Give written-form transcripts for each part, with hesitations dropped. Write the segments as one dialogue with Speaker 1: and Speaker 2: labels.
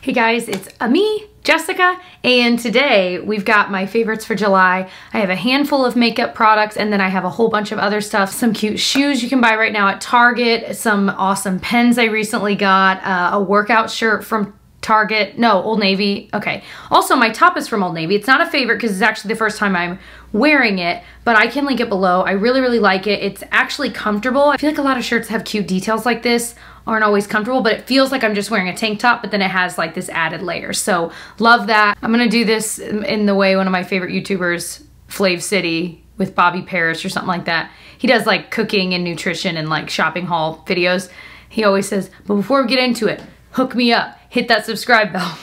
Speaker 1: Hey guys, it's me, Jessica, and today we've got my favorites for July. I have a handful of makeup products and then I have a whole bunch of other stuff. Some cute shoes you can buy right now at Target, some awesome pens I recently got, a workout shirt from Target, no, Old Navy, okay. Also, my top is from Old Navy. It's not a favorite because it's actually the first time I'm wearing it, but I can link it below. I really, really like it. It's actually comfortable. I feel like a lot of shirts have cute details like this aren't always comfortable, but it feels like I'm just wearing a tank top, but then it has like this added layer. So love that. I'm gonna do this in the way one of my favorite YouTubers, Fave City, with Bobby Paris or something like that. He does like cooking and nutrition and like shopping haul videos. He always says, but before we get into it, hook me up, hit that subscribe bell.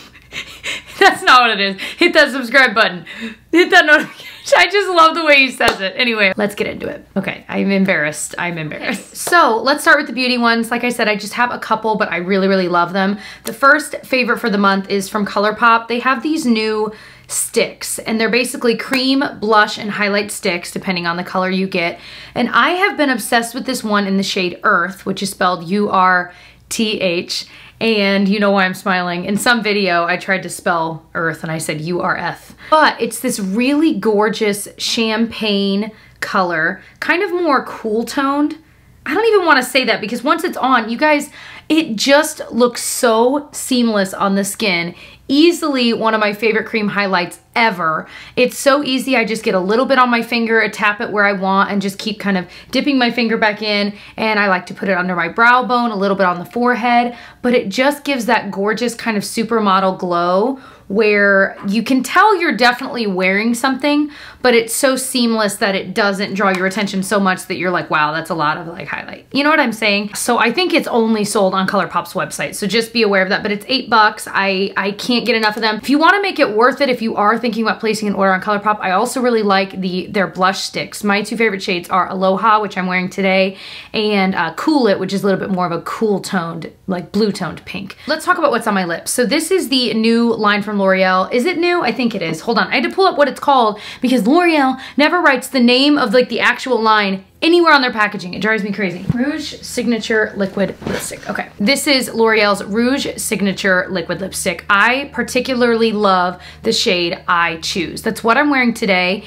Speaker 1: That's not what it is. Hit that subscribe button. Hit that notification. I just love the way he says it. Anyway, let's get into it. Okay, I'm embarrassed. I'm embarrassed. So let's start with the beauty ones. Like I said, I just have a couple, but I really, really love them. The first favorite for the month is from Colourpop. They have these new sticks, and they're basically cream, blush, and highlight sticks, depending on the color you get. And I have been obsessed with this one in the shade Urth, which is spelled U-R-T-H. And you know why I'm smiling. In some video, I tried to spell Urth and I said U-R-F. But it's this really gorgeous champagne color, kind of more cool toned. I don't even want to say that because once it's on, you guys, it just looks so seamless on the skin. Easily one of my favorite cream highlights ever. It's so easy. I just get a little bit on my finger, tap it where I want, and just keep kind of dipping my finger back in. And I like to put it under my brow bone, a little bit on the forehead, but it just gives that gorgeous kind of supermodel glow where you can tell you're definitely wearing something, but it's so seamless that it doesn't draw your attention so much that you're like, wow, that's a lot of like highlight. You know what I'm saying? So I think it's only sold on Colourpop's website, so just be aware of that, but it's $8. I can't get enough of them. If you want to make it worth it, if you are thinking about placing an order on Colourpop, I also really like their blush sticks. My two favorite shades are Aloha, which I'm wearing today, and Cool It, which is a little bit more of a cool toned, like blue toned pink. Let's talk about what's on my lips. So this is the new line from Loreal. Is it new? I think it is. Hold on. I had to pull up what it's called because Loreal never writes the name of like the actual line anywhere on their packaging. It drives me crazy. Rouge Signature Liquid Lipstick. Okay. This is L'Oreal's Rouge Signature Liquid Lipstick. I particularly love the shade I Choose. That's what I'm wearing today.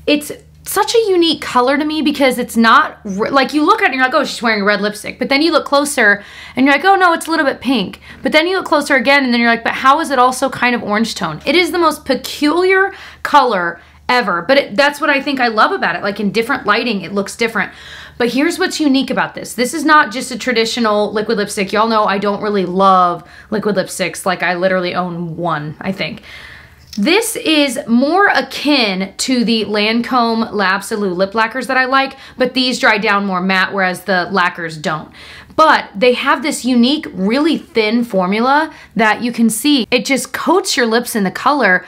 Speaker 1: It's such a unique color to me because it's not, like you look at it and you're like, oh, she's wearing a red lipstick. But then you look closer and you're like, oh no, it's a little bit pink. But then you look closer again and then you're like, but how is it also kind of orange tone? It is the most peculiar color ever, but that's what I think I love about it. Like in different lighting, it looks different. But here's what's unique about this. This is not just a traditional liquid lipstick. Y'all know I don't really love liquid lipsticks. Like I literally own one, I think. This is more akin to the Lancome L'Absolu lip lacquers that I like, but these dry down more matte, whereas the lacquers don't. But they have this unique, really thin formula that you can see. It just coats your lips in the color,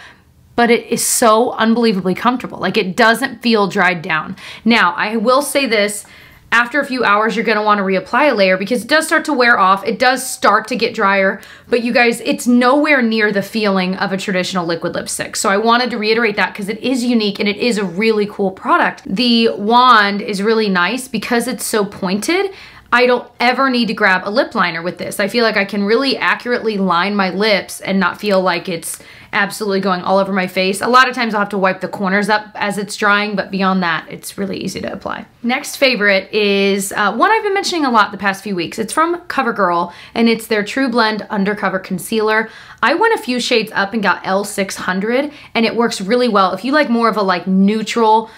Speaker 1: but it is so unbelievably comfortable. Like it doesn't feel dried down. Now, I will say this, after a few hours, you're gonna wanna reapply a layer because it does start to wear off. It does start to get drier, but you guys, it's nowhere near the feeling of a traditional liquid lipstick. So I wanted to reiterate that because it is unique and it is a really cool product. The wand is really nice because it's so pointed. I don't ever need to grab a lip liner with this. I feel like I can really accurately line my lips and not feel like it's absolutely going all over my face. A lot of times I'll have to wipe the corners up as it's drying, but beyond that, it's really easy to apply. Next favorite is one I've been mentioning a lot the past few weeks. It's from Covergirl, and it's their TruBlend Undercover Concealer. I went a few shades up and got L600, and it works really well. If you like more of a like neutral,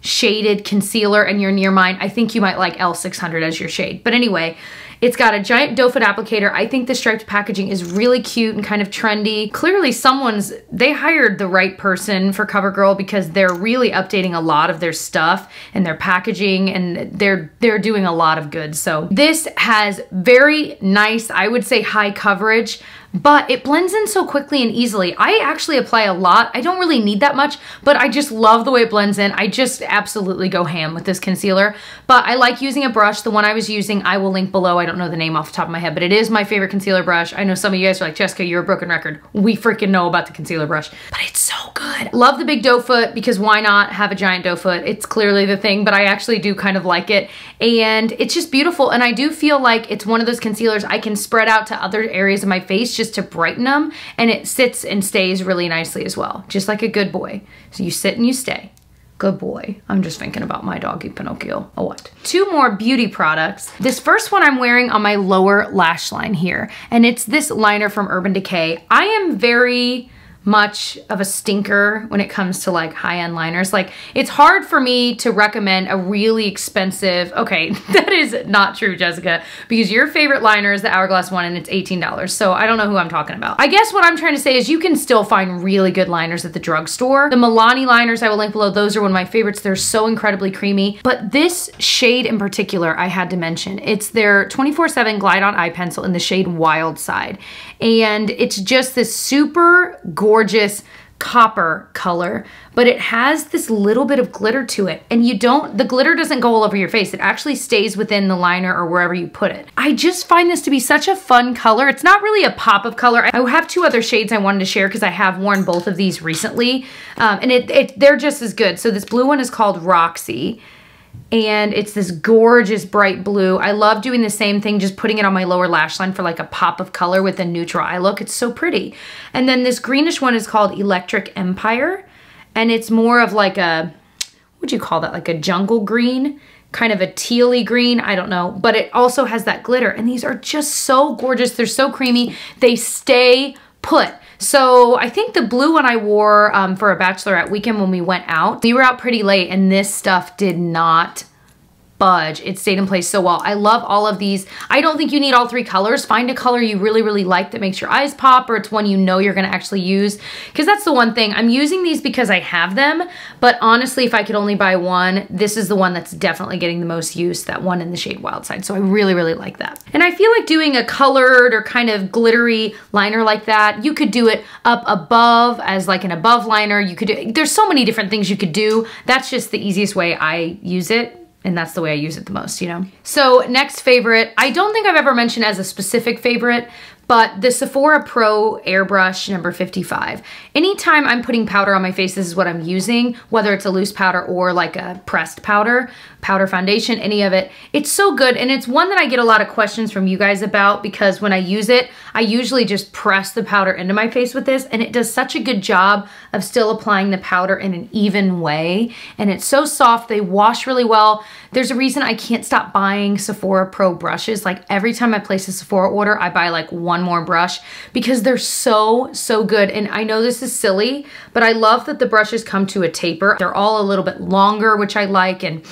Speaker 1: shaded concealer and you're near mine, I think you might like L600 as your shade. But anyway, it's got a giant doe foot applicator. I think the striped packaging is really cute and kind of trendy. Clearly they hired the right person for Covergirl because they're really updating a lot of their stuff and their packaging, and they're doing a lot of good. So this has very nice, I would say high coverage, but it blends in so quickly and easily. I actually apply a lot. I don't really need that much, but I just love the way it blends in. I just absolutely go ham with this concealer, but I like using a brush. The one I was using, I will link below. I don't know the name off the top of my head, but it is my favorite concealer brush. I know some of you guys are like, Jessica, you're a broken record. We freaking know about the concealer brush, but it's so good. Love the big doe foot because why not have a giant doe foot? It's clearly the thing, but I actually do kind of like it, and it's just beautiful, and I do feel like it's one of those concealers I can spread out to other areas of my face just just to brighten them, and it sits and stays really nicely as well, just like a good boy. So you sit and you stay. Good boy. I'm just thinking about my doggy Pinocchio a lot. Two more beauty products. This first one I'm wearing on my lower lash line here, and it's this liner from Urban Decay. I am very much of a stinker when it comes to like high-end liners. Like, it's hard for me to recommend a really expensive, okay, that is not true, Jessica, because your favorite liner is the Hourglass one and it's $18. So I don't know who I'm talking about. I guess what I'm trying to say is you can still find really good liners at the drugstore. The Milani liners I will link below, those are one of my favorites. They're so incredibly creamy, but this shade in particular, I had to mention, it's their 24/7 Glide On Eye Pencil in the shade Wild Side. And it's just this super gorgeous copper color, but it has this little bit of glitter to it, and the glitter doesn't go all over your face. It actually stays within the liner or wherever you put it. I just find this to be such a fun color. It's not really a pop of color. I have two other shades I wanted to share because I have worn both of these recently, and they're just as good. So this blue one is called Roxy, and it's this gorgeous bright blue. I love doing the same thing, just putting it on my lower lash line for like a pop of color with a neutral eye look. It's so pretty. And then this greenish one is called Electric Empire, and it's more of like a, what'd you call that? Like a jungle green, kind of a tealy green, I don't know, but it also has that glitter. And these are just so gorgeous. They're so creamy. They stay put. So I think the blue one I wore for a bachelorette weekend when we went out. We were out pretty late and this stuff did not budge. It stayed in place so well. I love all of these. I don't think you need all three colors. Find a color you really, really like that makes your eyes pop, or it's one you know you're gonna actually use. Because that's the one thing. I'm using these because I have them, but honestly, if I could only buy one, this is the one that's definitely getting the most use, that one in the shade Wild Side. So I really, really like that. And I feel like doing a colored or kind of glittery liner like that, you could do it up above as like an above liner. You could do, there's so many different things you could do. That's just the easiest way I use it. And that's the way I use it the most, you know? So next favorite, I don't think I've ever mentioned as a specific favorite, but the Sephora Pro Airbrush number 55. Anytime I'm putting powder on my face, this is what I'm using, whether it's a loose powder or like a pressed powder foundation, any of it. It's so good, and it's one that I get a lot of questions from you guys about, because when I use it, I usually just press the powder into my face with this, and it does such a good job of still applying the powder in an even way, and it's so soft. They wash really well. There's a reason I can't stop buying Sephora Pro brushes. Like every time I place a Sephora order, I buy like one more brush because they're so, so good. And I know this is silly, but I love that the brushes come to a taper. They're all a little bit longer, which I like, and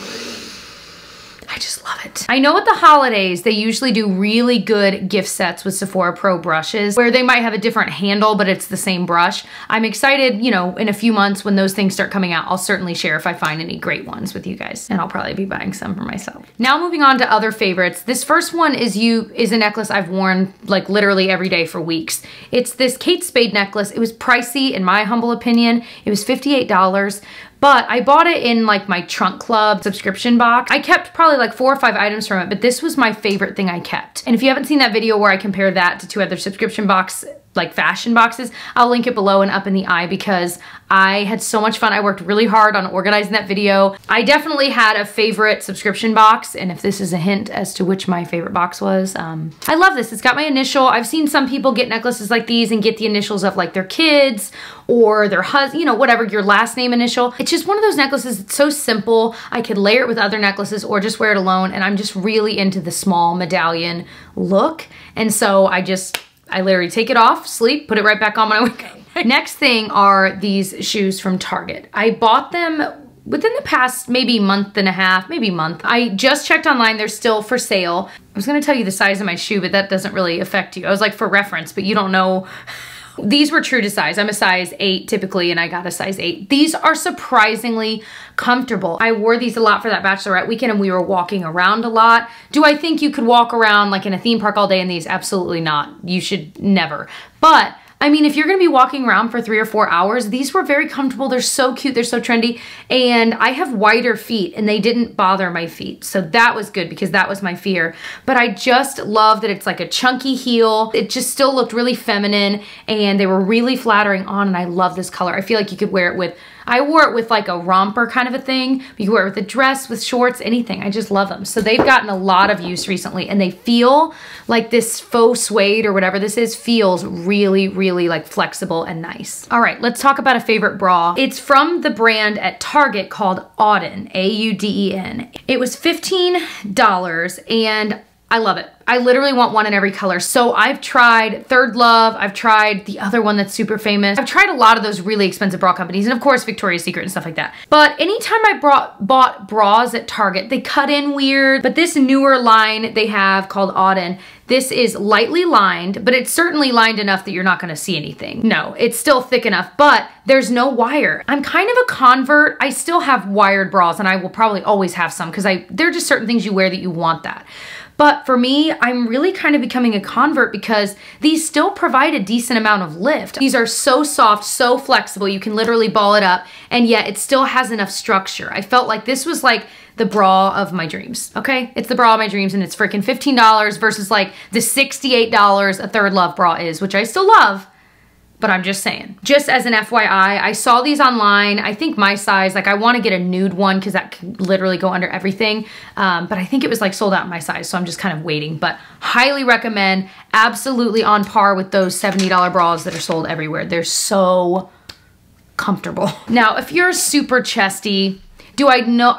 Speaker 1: I just love it. I know at the holidays, they usually do really good gift sets with Sephora Pro brushes where they might have a different handle, but it's the same brush. I'm excited, you know, in a few months when those things start coming out, I'll certainly share if I find any great ones with you guys, and I'll probably be buying some for myself. Now moving on to other favorites. This first one is a necklace I've worn like literally every day for weeks. It's this Kate Spade necklace. It was pricey in my humble opinion. It was $58. But I bought it in like my Trunk Club subscription box. I kept probably like 4 or 5 items from it, but this was my favorite thing I kept. And if you haven't seen that video where I compare that to 2 other subscription box, like fashion boxes, I'll link it below and up in the eye because I had so much fun. I worked really hard on organizing that video. I definitely had a favorite subscription box, and if this is a hint as to which my favorite box was, I love this. It's got my initial. I've seen some people get necklaces like these and get the initials of like their kids or their husband, you know, whatever, your last name initial. It's just one of those necklaces. It's so simple. I could layer it with other necklaces or just wear it alone, and I'm just really into the small medallion look. And so I literally take it off, sleep, put it right back on when I wake up. Next thing are these shoes from Target. I bought them within the past maybe month and a half, maybe month. I just checked online, they're still for sale. I was gonna tell you the size of my shoe, but that doesn't really affect you. I was like, for reference, but you don't know. These were true to size. I'm a size 8 typically, and I got a size 8. These are surprisingly comfortable. I wore these a lot for that bachelorette weekend, and we were walking around a lot. Do I think you could walk around like in a theme park all day in these? Absolutely not. You should never. But I mean, if you're gonna be walking around for 3 or 4 hours, these were very comfortable. They're so cute, they're so trendy. And I have wider feet and they didn't bother my feet. So that was good because that was my fear. But I just love that it's like a chunky heel. It just still looked really feminine and they were really flattering on, and I love this color. I feel like you could wear it with, I wore it with like a romper kind of a thing. You can wear it with a dress, with shorts, anything. I just love them. So they've gotten a lot of use recently and they feel like this faux suede or whatever this is feels really, really like flexible and nice. All right, let's talk about a favorite bra. It's from the brand at Target called Auden, A-U-D-E-N. It was $15 and I love it. I literally want one in every color. So I've tried Third Love. I've tried the other one that's super famous. I've tried a lot of those really expensive bra companies and of course Victoria's Secret and stuff like that. But anytime I bought bras at Target, they cut in weird. But this newer line they have called Auden, this is lightly lined, but it's certainly lined enough that you're not gonna see anything. No, it's still thick enough, but there's no wire. I'm kind of a convert. I still have wired bras and I will probably always have some because there are just certain things you wear that you want that. But for me, I'm really kind of becoming a convert because these still provide a decent amount of lift. These are so soft, so flexible, you can literally ball it up, and yet it still has enough structure. I felt like this was like the bra of my dreams, okay? It's the bra of my dreams and it's freaking $15 versus like the $68 a Third Love bra is, which I still love. But I'm just saying, just as an FYI, I saw these online. I think my size, like I want to get a nude one because that can literally go under everything. But I think it was like sold out in my size, so I'm just kind of waiting. But highly recommend, absolutely on par with those $70 bras that are sold everywhere. They're so comfortable. Now, if you're super chesty, I don't know.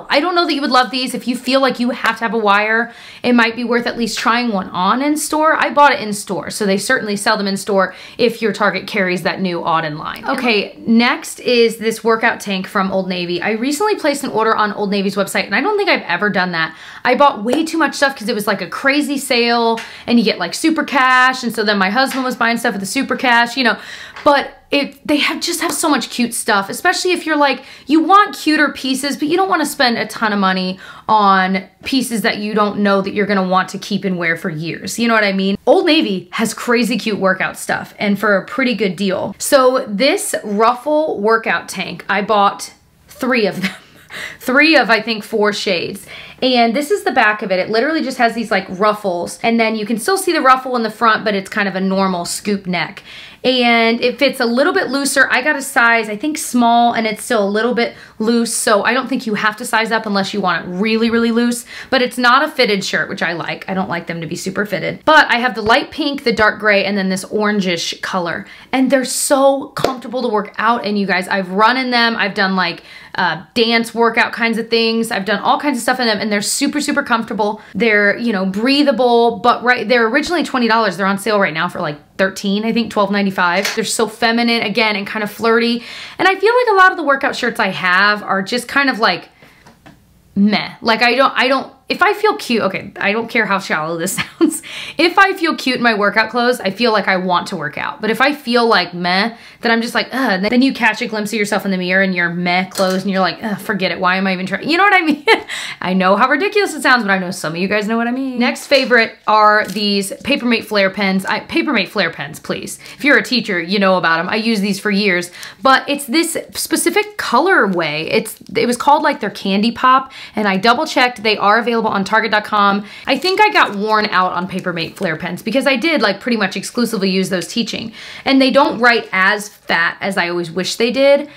Speaker 1: I don't know that you would love these. If you feel like you have to have a wire, it might be worth at least trying one on in store. I bought it in store, so they certainly sell them in store if your Target carries that new Auden line. Okay, next is this workout tank from Old Navy. I recently placed an order on Old Navy's website, and I don't think I've ever done that. I bought way too much stuff because it was like a crazy sale, and you get like super cash, and so then my husband was buying stuff with the super cash, you know, but they just have so much cute stuff, especially if you're like, you want cuter pieces, but you don't want to spend a ton of money on pieces that you don't know that you're going to want to keep and wear for years. You know what I mean? Old Navy has crazy cute workout stuff and for a pretty good deal. So this ruffle workout tank, I bought 3 of them. 3 of, I think, 4 shades. And this is the back of it. It literally just has these like ruffles, and then you can still see the ruffle in the front, but it's kind of a normal scoop neck. And it fits a little bit looser. I got a size, I think small, and it's still a little bit loose, so I don't think you have to size up unless you want it really, really loose, but it's not a fitted shirt, which I like. I don't like them to be super fitted. But I have the light pink, the dark gray, and then this orangish color. And they're so comfortable to work out in, you guys. I've run in them. I've done like dance workout kinds of things. I've done all kinds of stuff in them, and they're super, super comfortable. They're, you know, breathable, but they're originally $20. They're on sale right now for like $13, I think $12.95. They're so feminine again and kind of flirty. And I feel like a lot of the workout shirts I have are just kind of like meh. Like I don't, if I feel cute, okay, I don't care how shallow this sounds. If I feel cute in my workout clothes, I feel like I want to work out. But if I feel like meh, then I'm just like, ugh. Then you catch a glimpse of yourself in the mirror in your meh clothes and you're like, ugh, forget it. Why am I even trying? You know what I mean? I know how ridiculous it sounds, but I know some of you guys know what I mean. Next favorite are these Papermate flare pens. Papermate flare pens, please. If you're a teacher, you know about them. I use these for years, but it's this specific colorway. It was called like their Candy Pop, and I double checked. They are available on Target.com. I think I got worn out on Papermate flare pens because I did like pretty much exclusively use those teaching, and they don't write as fat as I always wish they did,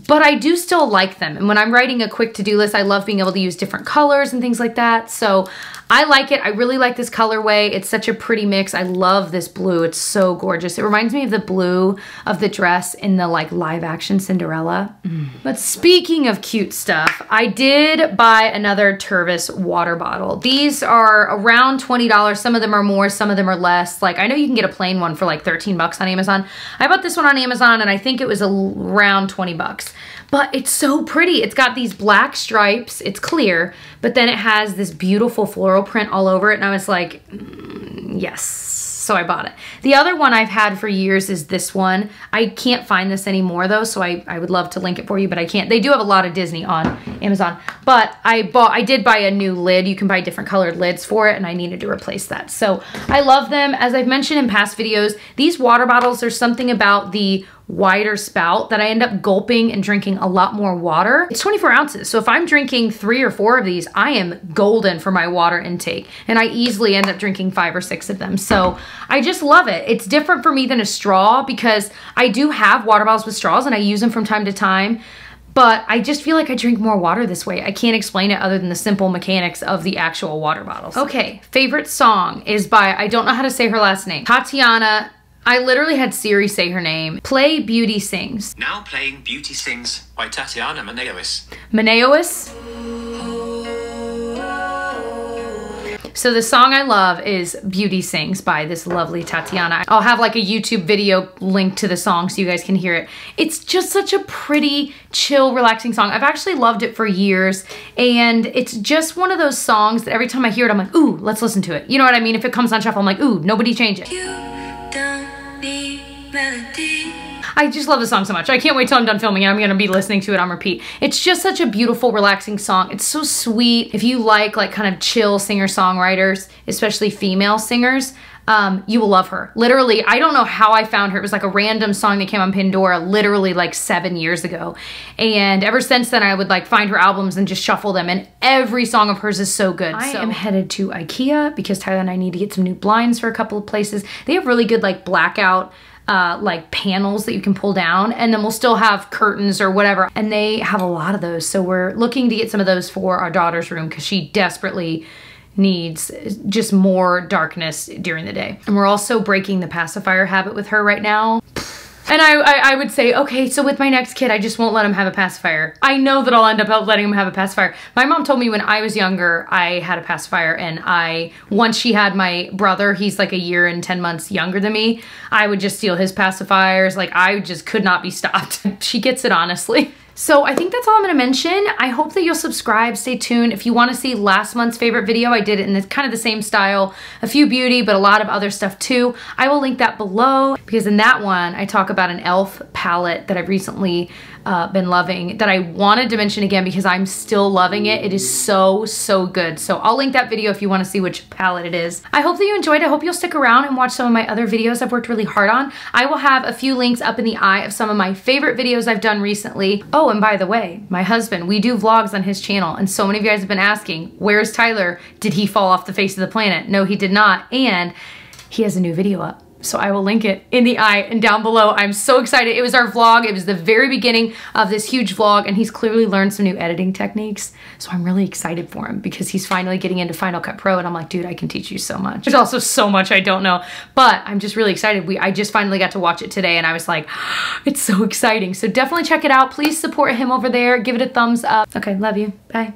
Speaker 1: but I do still like them. And when I'm writing a quick to-do list, I love being able to use different colors and things like that. So I like it. I really like this colorway. It's such a pretty mix. I love this blue. It's so gorgeous. It reminds me of the blue of the dress in the like live action Cinderella. But speaking of cute stuff, I did buy another Turris water bottle. These are around $20. Some of them are more, some of them are less. Like I know you can get a plain one for like 13 bucks on Amazon. I bought this one on Amazon and I think it was around 20 bucks. But it's so pretty. It's got these black stripes. It's clear, but then it has this beautiful floral print all over it. And I was like, yes. so I bought it. The other one I've had for years is this one. I can't find this anymore though, so I would love to link it for you, but I can't. They do have a lot of Disney on Amazon, but I did buy a new lid. You can buy different colored lids for it, and I needed to replace that. So I love them. As I've mentioned in past videos, these water bottles, there's something about the wider spout that I end up gulping and drinking a lot more water. It's 24 ounces. So if I'm drinking 3 or 4 of these, I am golden for my water intake. And I easily end up drinking 5 or 6 of them. So I just love it. It's different for me than a straw because I do have water bottles with straws and I use them from time to time. But I just feel like I drink more water this way. I can't explain it other than the simple mechanics of the actual water bottles. Okay, favorite song is by, I don't know how to say her last name, Tatiana. I literally had Siri say her name. Play Beauty Sings.
Speaker 2: Now playing Beauty Sings by Tatiana Manaeus.
Speaker 1: Manaeus? So the song I love is Beauty Sings by this lovely Tatiana. I'll have like a YouTube video link to the song so you guys can hear it. It's just such a pretty, chill, relaxing song. I've actually loved it for years, and it's just one of those songs that every time I hear it, I'm like, ooh, let's listen to it. You know what I mean? If it comes on shuffle, I'm like, ooh, nobody change it. I just love the song so much. I can't wait till I'm done filming and I'm gonna be listening to it on repeat. It's just such a beautiful, relaxing song. It's so sweet. If you like kind of chill singer-songwriters, especially female singers, you will love her. Literally, I don't know how I found her. It was like a random song that came on Pandora literally like 7 years ago. And ever since then, I would like find her albums and just shuffle them. And every song of hers is so good. I am headed to IKEA because Tyler and I need to get some new blinds for a couple of places. They have really good like blackout like panels that you can pull down, and then we'll still have curtains or whatever, and they have a lot of those. So we're looking to get some of those for our daughter's room because she desperately needs just more darkness during the day. And we're also breaking the pacifier habit with her right now. And I would say, okay, so with my next kid, I just won't let him have a pacifier. I know that I'll end up letting him have a pacifier. My mom told me when I was younger, I had a pacifier, and once she had my brother, he's like a year and 10 months younger than me, I would just steal his pacifiers. Like, I just could not be stopped. She gets it, honestly. So I think that's all I'm gonna mention. I hope that you'll subscribe, stay tuned. If you wanna see last month's favorite video, I did it in kind of the same style, a few beauty, but a lot of other stuff too. I will link that below because in that one, I talk about an e.l.f. palette that I've recently been loving that I wanted to mention again because I'm still loving it. It is so, so good. So I'll link that video if you wanna see which palette it is. I hope that you enjoyed. I hope you'll stick around and watch some of my other videos I've worked really hard on. I will have a few links up in the eye of some of my favorite videos I've done recently. Oh, and by the way, my husband, we do vlogs on his channel, and so many of you guys have been asking, where's Tyler? Did he fall off the face of the planet? No, he did not, and he has a new video up. So I will link it in the eye and down below. I'm so excited. It was our vlog. It was the very beginning of this huge vlog, and he's clearly learned some new editing techniques. So I'm really excited for him because he's finally getting into Final Cut Pro, and I'm like, dude, I can teach you so much. There's also so much I don't know, but I'm just really excited. I just finally got to watch it today, and I was like, it's so exciting. So definitely check it out. Please support him over there. Give it a thumbs up. Okay, love you. Bye.